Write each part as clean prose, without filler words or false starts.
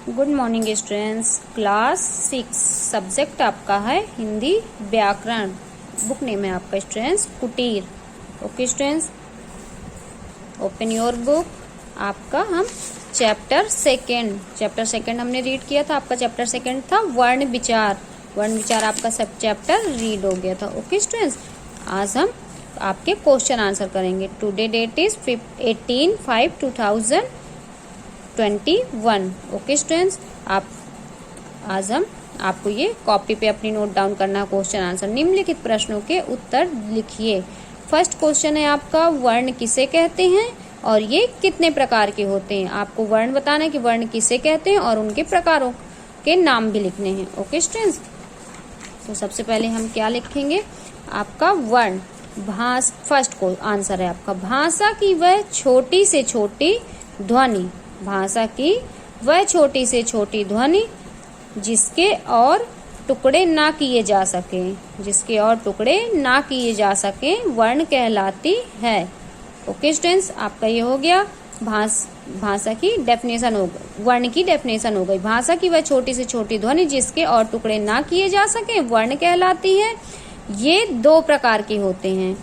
Good morning students. Class 6 subject आपका है हिंदी व्याकरण। बुक नेम है आपका स्टूडेंट्स कुटीर। Okay students, open your book. आपका हम चैप्टर सेकेंड हमने रीड किया था। आपका चैप्टर सेकेंड था वर्ण विचार। वर्ण विचार आपका सब चैप्टर रीड हो गया था। ओके स्टूडेंट्स, आज हम आपके क्वेश्चन आंसर करेंगे। Today date is 18/5/2021। Okay students, आज हम आपको ये कॉपी पे अपनी नोट डाउन करना है क्वेश्चन आंसर। निम्नलिखित प्रश्नों के उत्तर लिखिए। फर्स्ट क्वेश्चन है आपका वर्ण किसे कहते हैं और ये कितने प्रकार के होते हैं। आपको वर्ण बताना है कि वर्ण किसे कहते हैं और उनके प्रकारों के नाम भी लिखने हैं। ओके स्टूडेंट्स, तो सबसे पहले हम क्या लिखेंगे, आपका वर्ण फर्स्ट को आंसर है आपका भाषा की वह छोटी से छोटी ध्वनि। भाषा की वह छोटी से छोटी ध्वनि जिसके और टुकड़े ना किए जा सके, जिसके और टुकड़े ना किए जा सके वर्ण कहलाती है। ओके स्टूडेंट्स, आपका ये हो गया भाषा की डेफिनेशन हो गई, वर्ण की डेफिनेशन हो गई। भाषा की वह छोटी से छोटी ध्वनि जिसके और टुकड़े ना किए जा सके वर्ण कहलाती है। ये दो प्रकार के होते हैं।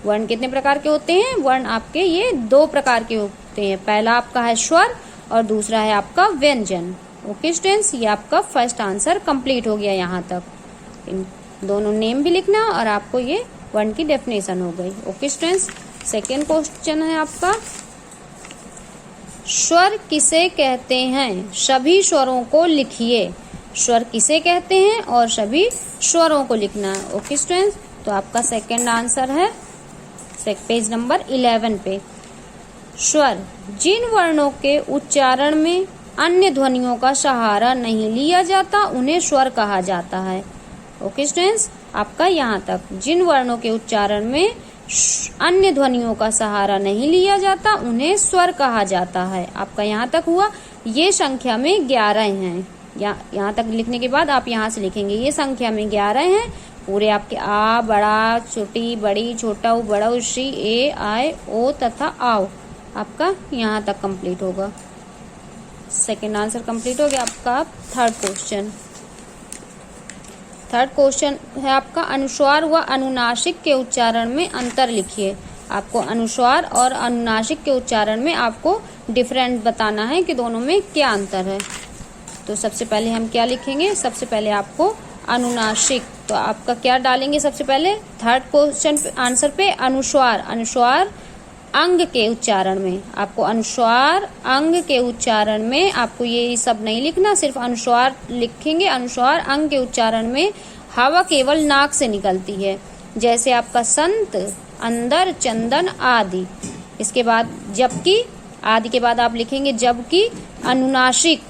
वर्ण कितने प्रकार के होते हैं? वर्ण आपके ये दो प्रकार के होते हैं। पहला आपका है स्वर और दूसरा है आपका व्यंजन। ओके स्टूडेंट्स, ये आपका फर्स्ट आंसर कंप्लीट हो गया। यहाँ तक इन दोनों नेम भी लिखना और आपको ये वर्ण की डेफिनेशन हो गई। ओके स्टूडेंट्स, सेकेंड क्वेश्चन है आपका स्वर किसे कहते हैं, सभी स्वरों को लिखिए। स्वर किसे कहते हैं और सभी स्वरों को लिखना है। ओके स्टूडेंट्स, तो आपका सेकंड आंसर है पेज नंबर 11 पे। स्वर जिन वर्णों के उच्चारण में अन्य ध्वनियों का सहारा नहीं लिया जाता उन्हें स्वर कहा जाता है। ओके स्टूडेंट्स, आपका यहाँ तक जिन वर्णों के उच्चारण में अन्य ध्वनियों का सहारा नहीं लिया जाता उन्हें स्वर कहा जाता है। आपका यहाँ तक हुआ। ये संख्या में 11 हैं। यहाँ तक लिखने के बाद आप यहाँ से लिखेंगे ये संख्या में 11 हैं। पूरे आपके आ, बड़ा, छोटी, बड़ी, छोटा, बड़ा, श्री, ए, आय, ओ तथा आओ आपका यहाँ तक कंप्लीट होगा। सेकेंड आंसर कंप्लीट हो गया। आपका थर्ड क्वेश्चन है आपका अनुस्वार व अनुनासिक के उच्चारण में अंतर लिखिए। आपको अनुस्वार और अनुनासिक के उच्चारण में आपको डिफरेंट बताना है कि दोनों में क्या अंतर है। तो सबसे पहले हम क्या लिखेंगे, सबसे पहले आपको अनुनासिक, तो आपका क्या डालेंगे सबसे पहले थर्ड क्वेश्चन आंसर पे अनुस्वार अंग के उच्चारण में। आपको अनुस्वार अंग के उच्चारण में आपको ये सब नहीं लिखना, सिर्फ अनुस्वार लिखेंगे। अनुस्वार अंग के उच्चारण में हवा केवल नाक से निकलती है, जैसे आपका संत, अंदर, चंदन आदि। इसके बाद जबकि, आदि के बाद आप लिखेंगे जबकि अनुनासिक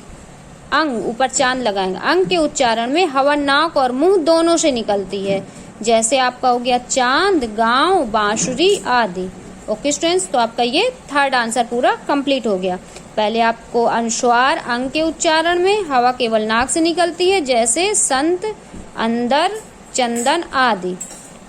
अंग, ऊपर चांद लगाएंगे, अंग के उच्चारण में हवा नाक और मुंह दोनों से निकलती है, जैसे आपका हो गया चांद, गांव, बांसुरी आदि। ओके स्टूडेंट्स, तो आपका ये थर्ड आंसर पूरा कंप्लीट हो गया। पहले आपको अनुस्वार अंग के उच्चारण में हवा केवल नाक से निकलती है, जैसे संत, अंदर, चंदन आदि,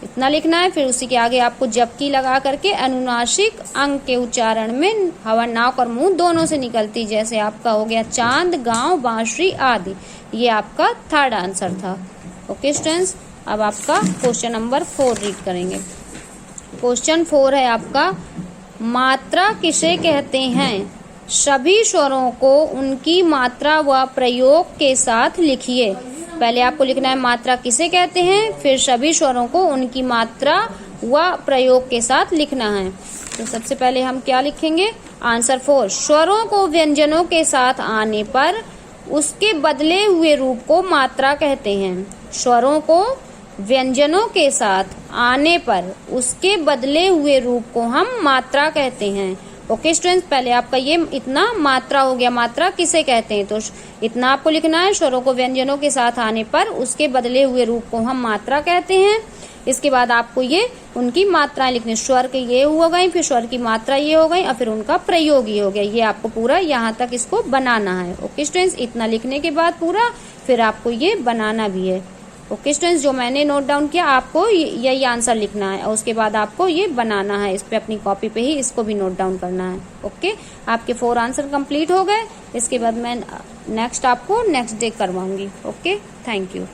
इतना लिखना है। फिर उसी के आगे आपको जबकि लगा करके अनुनासिक अंग के उच्चारण में हवा नाक और मुंह दोनों से निकलती, जैसे आपका हो गया चांद, गांव, बांसुरी आदि। ये आपका थर्ड आंसर था। ओके स्टूडेंट्स, अब आपका क्वेश्चन नंबर 4 रीड करेंगे। क्वेश्चन 4 है आपका मात्रा किसे कहते हैं, सभी स्वरों को उनकी मात्रा व प्रयोग के साथ लिखिए। पहले आपको लिखना है मात्रा किसे कहते हैं, फिर सभी स्वरों को उनकी मात्रा व प्रयोग के साथ लिखना है। तो सबसे पहले हम क्या लिखेंगे, आंसर 4 स्वरों को व्यंजनों के साथ आने पर उसके बदले हुए रूप को मात्रा कहते हैं। स्वरों को व्यंजनों के साथ आने पर उसके बदले हुए रूप को हम मात्रा कहते हैं। ओके स्टूडेंट्स, पहले आपका ये इतना मात्रा हो गया। मात्रा किसे कहते हैं, तो इतना आपको लिखना है। स्वरों को व्यंजनों के साथ आने पर उसके बदले हुए रूप को हम मात्रा कहते हैं। इसके बाद आपको ये उनकी मात्राएं लिखनी, स्वर के ये हो गई, फिर स्वर की मात्रा ये हो गई और फिर उनका प्रयोग ये हो गया। ये आपको पूरा यहाँ तक इसको बनाना है। ओके स्टूडेंट्स, इतना लिखने के बाद पूरा फिर आपको ये बनाना भी है। ओके स्टूडेंट्स, जो मैंने नोट डाउन किया आपको यही आंसर लिखना है और उसके बाद आपको ये बनाना है, इस पे अपनी कॉपी पे ही इसको भी नोट डाउन करना है। ओके, आपके 4 आंसर कंप्लीट हो गए। इसके बाद मैं नेक्स्ट आपको नेक्स्ट डे करवाऊंगी। Okay, thank you.